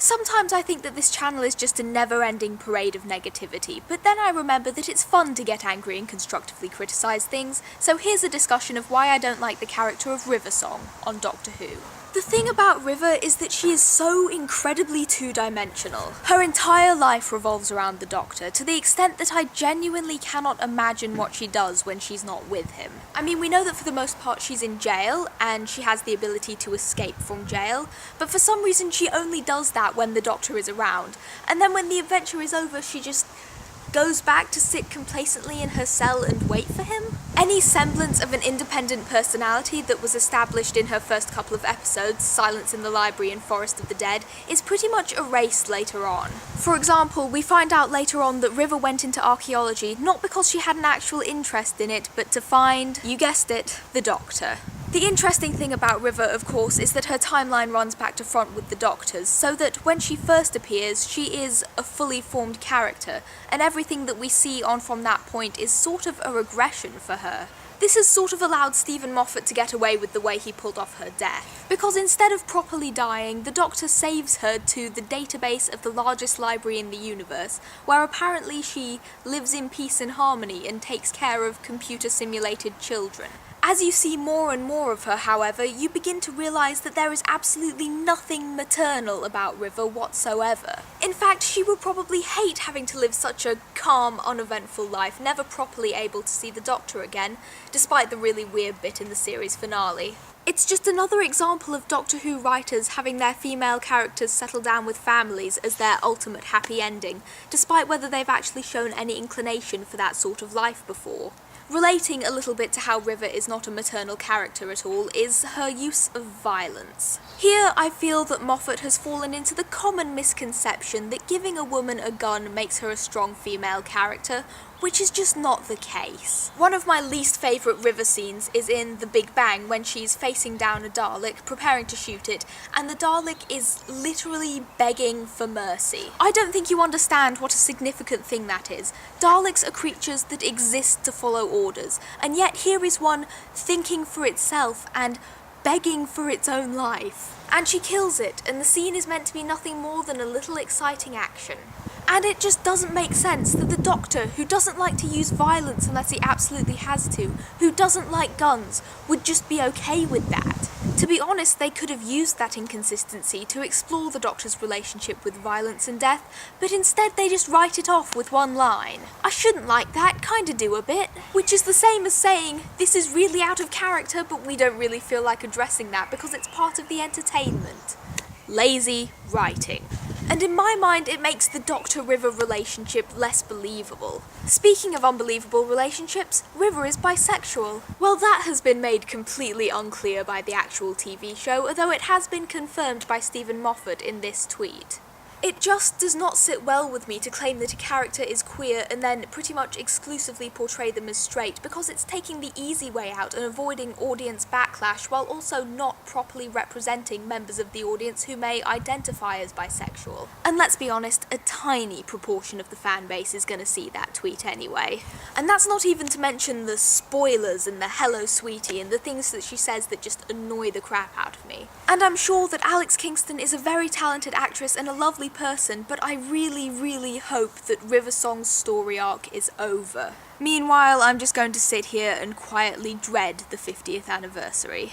Sometimes I think that this channel is just a never-ending parade of negativity, but then I remember that it's fun to get angry and constructively criticise things, so here's a discussion of why I don't like the character of River Song on Doctor Who. The thing about River is that she is so incredibly two-dimensional. Her entire life revolves around the Doctor, to the extent that I genuinely cannot imagine what she does when she's not with him. I mean, we know that for the most part she's in jail, and she has the ability to escape from jail, but for some reason she only does that when the Doctor is around, and then when the adventure is over she just goes back to sit complacently in her cell and wait for him? Any semblance of an independent personality that was established in her first couple of episodes, Silence in the Library and Forest of the Dead, is pretty much erased later on. For example, we find out later on that River went into archaeology not because she had an actual interest in it, but to find, you guessed it, the Doctor. The interesting thing about River, of course, is that her timeline runs back to front with the Doctor's, so that when she first appears, she is a fully formed character, and everything that we see on from that point is sort of a regression for her. This has sort of allowed Stephen Moffat to get away with the way he pulled off her death, because instead of properly dying, the Doctor saves her to the database of the largest library in the universe, where apparently she lives in peace and harmony and takes care of computer-simulated children. As you see more and more of her, however, you begin to realise that there is absolutely nothing maternal about River whatsoever. In fact, she would probably hate having to live such a calm, uneventful life, never properly able to see the Doctor again, despite the really weird bit in the series finale. It's just another example of Doctor Who writers having their female characters settle down with families as their ultimate happy ending, despite whether they've actually shown any inclination for that sort of life before. Relating a little bit to how River is not a maternal character at all is her use of violence. Here I feel that Moffat has fallen into the common misconception that giving a woman a gun makes her a strong female character, which is just not the case. One of my least favourite River scenes is in The Big Bang when she's facing down a Dalek, preparing to shoot it, and the Dalek is literally begging for mercy. I don't think you understand what a significant thing that is. Daleks are creatures that exist to follow orders, and yet here is one thinking for itself and begging for its own life. And she kills it, and the scene is meant to be nothing more than a little exciting action. And it just doesn't make sense that the Doctor, who doesn't like to use violence unless he absolutely has to, who doesn't like guns, would just be okay with that. To be honest, they could have used that inconsistency to explore the Doctor's relationship with violence and death, but instead they just write it off with one line. I shouldn't like that, kinda do a bit. Which is the same as saying, this is really out of character, but we don't really feel like addressing that because it's part of the entertainment. Lazy writing. And in my mind, it makes the Doctor-River relationship less believable. Speaking of unbelievable relationships, River is bisexual. Well, that has been made completely unclear by the actual TV show, although it has been confirmed by Stephen Moffat in this tweet. It just does not sit well with me to claim that a character is queer and then pretty much exclusively portray them as straight, because it's taking the easy way out and avoiding audience backlash while also not properly representing members of the audience who may identify as bisexual. And let's be honest, a tiny proportion of the fan base is gonna see that tweet anyway. And that's not even to mention the spoilers and the hello sweetie and the things that she says that just annoy the crap out of me. And I'm sure that Alex Kingston is a very talented actress and a lovely person, but I really hope that River Song's story arc is over. Meanwhile, I'm just going to sit here and quietly dread the 50th anniversary.